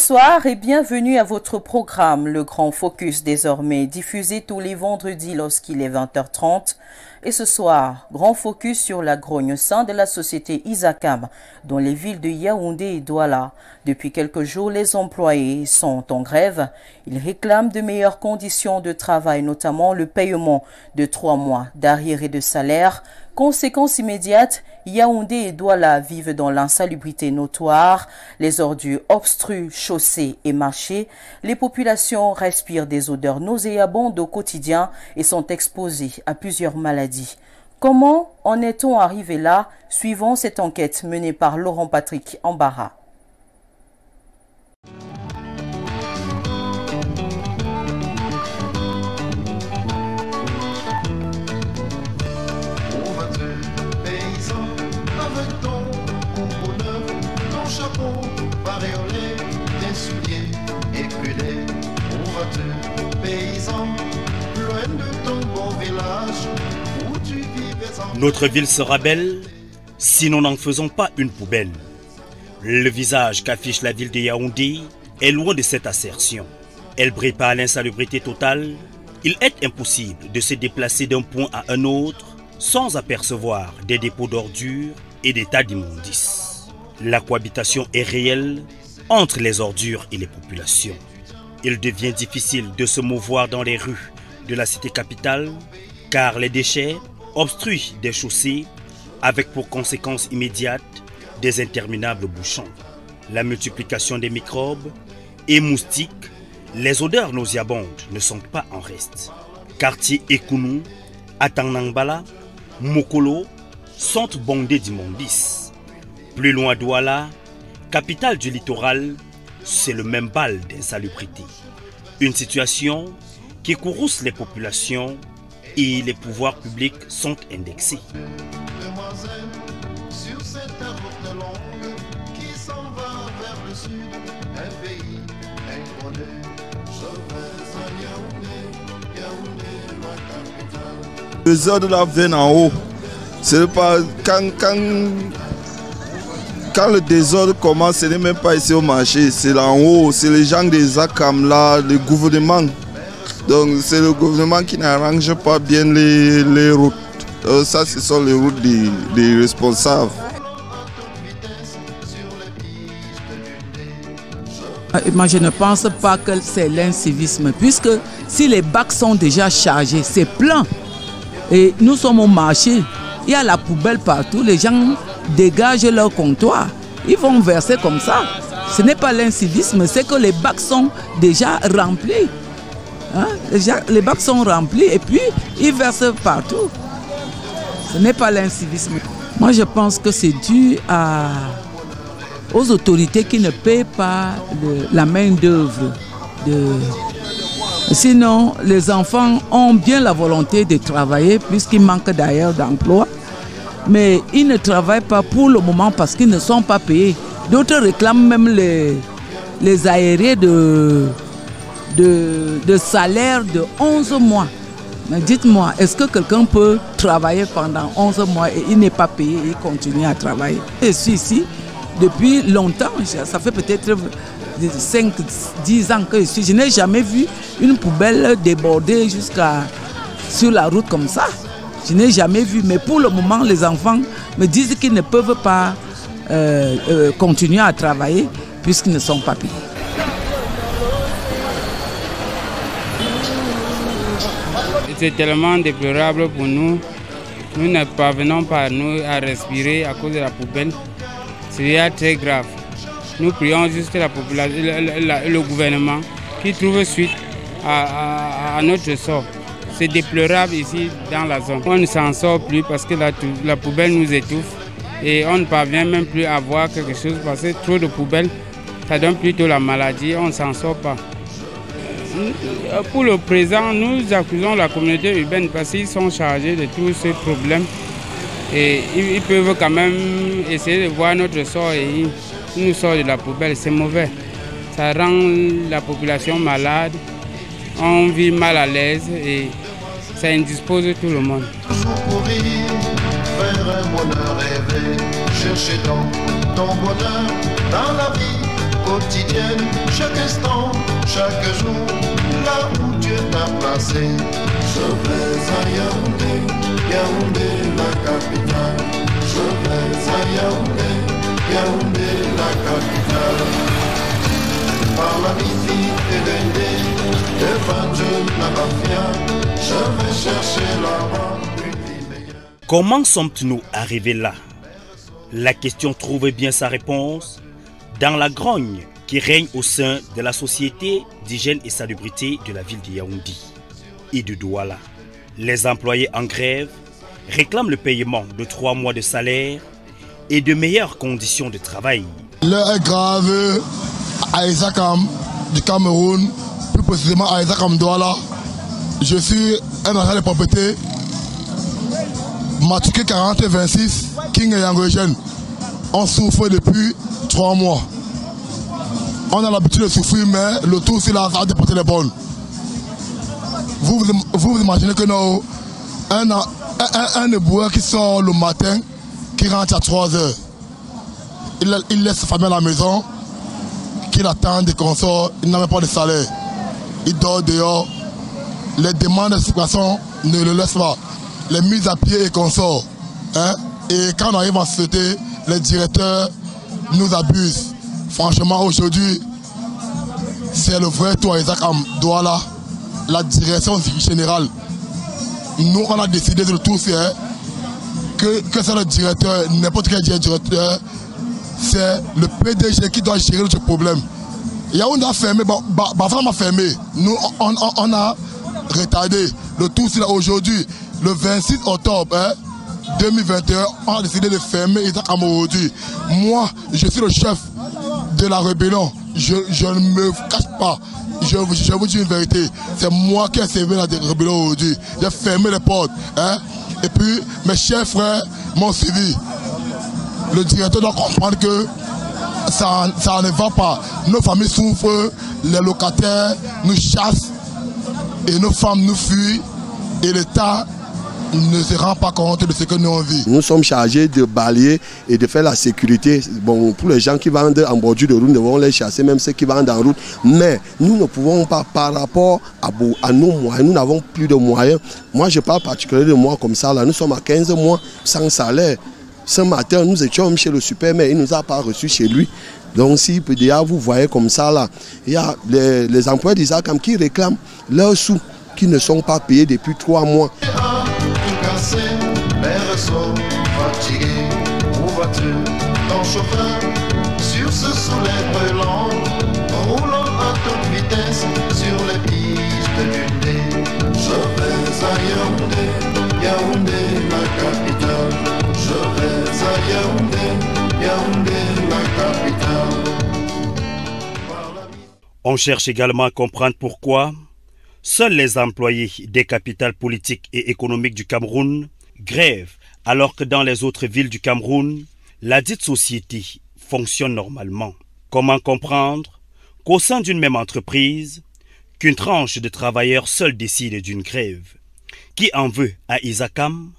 Bonsoir et bienvenue à votre programme Le Grand Focus, désormais diffusé tous les vendredis lorsqu'il est 20h30. Et ce soir, grand focus sur la grogne au sein de la société Isakam dans les villes de Yaoundé et Douala. Depuis quelques jours, les employés sont en grève. Ils réclament de meilleures conditions de travail, notamment le paiement de 3 mois d'arriérés de salaire. Conséquence immédiate, Yaoundé et Douala vivent dans l'insalubrité notoire. Les ordures obstruent chaussées et marchés. Les populations respirent des odeurs nauséabondes au quotidien et sont exposées à plusieurs maladies. Comment en est-on arrivé là? Suivons cette enquête menée par Laurent Patrick Ambara. Notre ville sera belle si nous n'en faisons pas une poubelle. Le visage qu'affiche la ville de Yaoundé est loin de cette assertion. Elle brille par l'insalubrité totale. Il est impossible de se déplacer d'un point à un autre sans apercevoir des dépôts d'ordures et des tas d'immondices. La cohabitation est réelle entre les ordures et les populations. Il devient difficile de se mouvoir dans les rues de la cité capitale car les déchets obstruent des chaussées avec pour conséquence immédiate des interminables bouchons. La multiplication des microbes et moustiques, les odeurs nauséabondes ne sont pas en reste. Quartier Ekounou, Atanangbala, Mokolo sont bondés d'immondices. Plus loin Douala, capitale du littoral, c'est le même bal d'insalubrité. Une situation qui courrouce les populations et les pouvoirs publics sont indexés. Les heures de la veine en haut, c'est pas quand le désordre commence, ce n'est même pas ici au marché, c'est là en haut, c'est les gens des ACAM là, le gouvernement. Donc c'est le gouvernement qui n'arrange pas bien les routes. Ça, ce sont les routes des responsables. Moi, je ne pense pas que c'est l'incivisme, puisque si les bacs sont déjà chargés, c'est plein. Et nous sommes au marché, il y a la poubelle partout, les gens dégagent leur comptoir. Ils vont verser comme ça. Ce n'est pas l'incivisme, c'est que les bacs sont déjà remplis. Hein? Les bacs sont remplis et puis ils versent partout. Ce n'est pas l'incivisme. Moi, je pense que c'est dû aux autorités qui ne paient pas la main-d'œuvre. Sinon, les enfants ont bien la volonté de travailler puisqu'ils manquent d'ailleurs d'emploi. Mais ils ne travaillent pas pour le moment parce qu'ils ne sont pas payés. D'autres réclament même les aérés de salaire de 11 mois. Mais dites-moi, est-ce que quelqu'un peut travailler pendant 11 mois et il n'est pas payé et il continue à travailler? Je suis ici depuis longtemps, ça fait peut-être 5-10 ans que je suis. Je n'ai jamais vu une poubelle déborder sur la route comme ça. Je n'ai jamais vu, mais pour le moment, les enfants me disent qu'ils ne peuvent pas continuer à travailler puisqu'ils ne sont pas payés. C'est tellement déplorable pour nous. Nous ne parvenons pas à respirer à cause de la poubelle. C'est très grave. Nous prions juste la population, le gouvernement qui trouve suite à notre sort. C'est déplorable ici dans la zone. On ne s'en sort plus parce que la poubelle nous étouffe et on ne parvient même plus à voir quelque chose parce que trop de poubelles, ça donne plutôt la maladie, on ne s'en sort pas. Pour le présent, nous accusons la communauté urbaine parce qu'ils sont chargés de tous ces problèmes et ils peuvent quand même essayer de voir notre sort et ils nous sortent de la poubelle. C'est mauvais. Ça rend la population malade, on vit mal à l'aise et ça indispose tout le monde. Chercher ton bonheur dans la vie quotidienne, chaque instant, chaque jour, là où Dieu t'a placé. Je vais à Yaoundé, Yaoundé la capitale. Je vais à Yaoundé, Yaoundé la capitale. Par la midi et l'Indé, et Fadjou la Bafia, je vais chercher là-bas une vie meilleure. Comment sommes-nous arrivés là? La question trouve bien sa réponse dans la grogne qui règne au sein de la société d'hygiène et salubrité de la ville de Yaoundé et de Douala. Les employés en grève réclament le paiement de 3 mois de salaire et de meilleures conditions de travail. L'heure est grave à Isakam du Cameroun, plus précisément à Isakam Douala. Je suis un agent de propriété, matriculé 40 et 26, King et Yangogen. On souffre depuis 3 mois. On a l'habitude de souffrir, mais le tout c'est la de porter les bonnes. Vous imaginez que non, un éboueur qui sort le matin, qui rentre à 3 heures, il laisse sa famille à la maison, qu'il attend des consorts, il n'a même pas de salaire. Il dort dehors, les demandes de situation ne le laissent pas. Les mises à pied et consorts. Hein? Et quand on arrive en société, les directeurs nous abusent. Franchement, aujourd'hui, c'est le vrai tour à Isaac Douala, la direction générale. Nous, on a décidé de tout faire, que c'est le directeur, n'importe quel directeur, c'est le PDG qui doit gérer ce problème. Yaoundé a fermé, Bafam a fermé. Nous, on a retardé. Le tout, c'est aujourd'hui, le 26 octobre 2021, on a décidé de fermer Isaac aujourd'hui. Moi, je suis le chef de la rébellion. Je ne me cache pas. Je vous dis une vérité. C'est moi qui ai servi la rébellion aujourd'hui. J'ai fermé les portes. Et puis, mes chers frères m'ont suivi. Le directeur doit comprendre que ça ne va pas. Nos familles souffrent, les locataires nous chassent et nos femmes nous fuient et l'État ne se rend pas compte de ce que nous on vit. Nous sommes chargés de balayer et de faire la sécurité. Bon, pour les gens qui vendent en bordure de route, nous devons les chasser, même ceux qui vendent en route. Mais nous ne pouvons pas, par rapport à nos moyens, nous n'avons plus de moyens. Moi, je parle particulièrement de moi comme ça. Là, nous sommes à 15 mois sans salaire. Ce matin, nous étions chez le super, mais il ne nous a pas reçus chez lui. Donc, si déjà vous voyez comme ça, là, il y a les employés d'Isakam qui réclament leurs sous, qui ne sont pas payés depuis 3 mois. Ton chauffeur sur ce soleil brûlant, roulant à toute vitesse sur les pistes du nez. Je vais à Yaoundé, Yaoundé la capitale. Je vais à Yaoundé, Yaoundé la capitale. On cherche également à comprendre pourquoi seuls les employés des capitales politiques et économiques du Cameroun grèvent, alors que dans les autres villes du Cameroun, la dite société fonctionne normalement. Comment comprendre qu'au sein d'une même entreprise, qu'une tranche de travailleurs seuls décide d'une grève? Qui en veut à Isakam?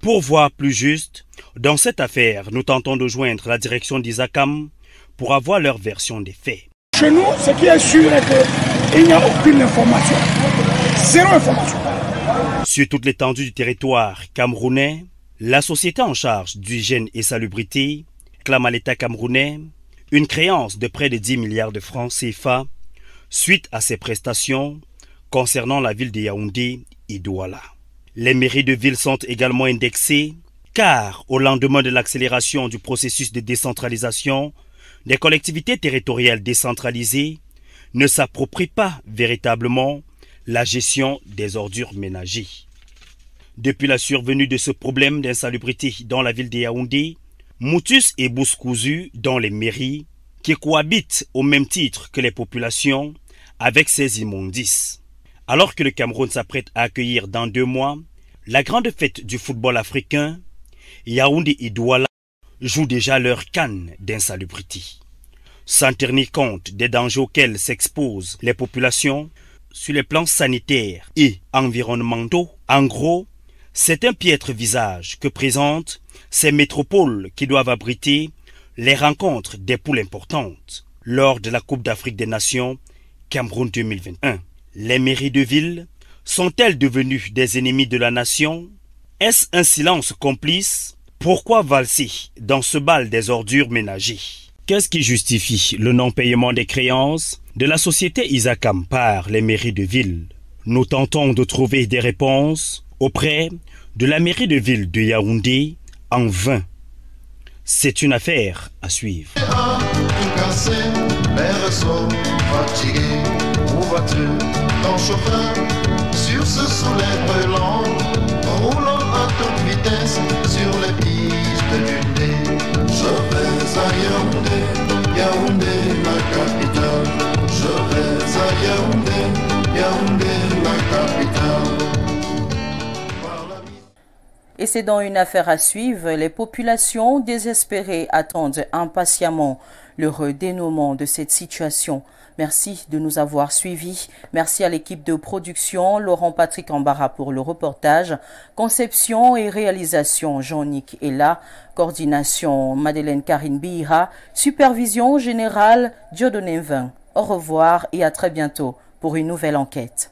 Pour voir plus juste, dans cette affaire, nous tentons de joindre la direction d'Isakam pour avoir leur version des faits. Chez nous, ce qui est sûr est qu'il n'y a aucune information. Zéro information. Sur toute l'étendue du territoire camerounais, la société en charge d'hygiène et salubrité clame à l'État camerounais une créance de près de 10 milliards de francs CFA suite à ses prestations concernant la ville de Yaoundé et Douala. Les mairies de ville sont également indexées car au lendemain de l'accélération du processus de décentralisation, les collectivités territoriales décentralisées ne s'approprient pas véritablement la gestion des ordures ménagères. Depuis la survenue de ce problème d'insalubrité dans la ville de Yaoundé, Moutus et Bouskouzu dans les mairies qui cohabitent au même titre que les populations avec ces immondices. Alors que le Cameroun s'apprête à accueillir dans 2 mois la grande fête du football africain, Yaoundé et Douala jouent déjà leur canne d'insalubrité. Sans tenir compte des dangers auxquels s'exposent les populations sur les plans sanitaires et environnementaux, en gros, c'est un piètre visage que présentent ces métropoles qui doivent abriter les rencontres des poules importantes. lors de la Coupe d'Afrique des Nations Cameroun 2021. Les mairies de ville sont-elles devenues des ennemis de la nation? Est-ce un silence complice? Pourquoi valser dans ce bal des ordures ménagées? Qu'est-ce qui justifie le non-paiement des créances de la société Isacam par les mairies de ville? Nous tentons de trouver des réponses auprès de la mairie de ville de Yaoundé en vain. C'est une affaire à suivre. Sur ce soleil brûlant, roulant à toute vitesse sur les pistes du nez. Je vais à Yaoundé, Yaoundé la capitale. Je vais à Yaoundé, Yaoundé la capitale. Et c'est dans une affaire à suivre. Les populations désespérées attendent impatiemment le redénouement de cette situation. Merci de nous avoir suivis. Merci à l'équipe de production, Laurent-Patrick Ambara pour le reportage. Conception et réalisation, Jean-Nic Ella. Coordination, Madeleine Karine Bihira. Supervision générale, Dieudonné Vin. Au revoir et à très bientôt pour une nouvelle enquête.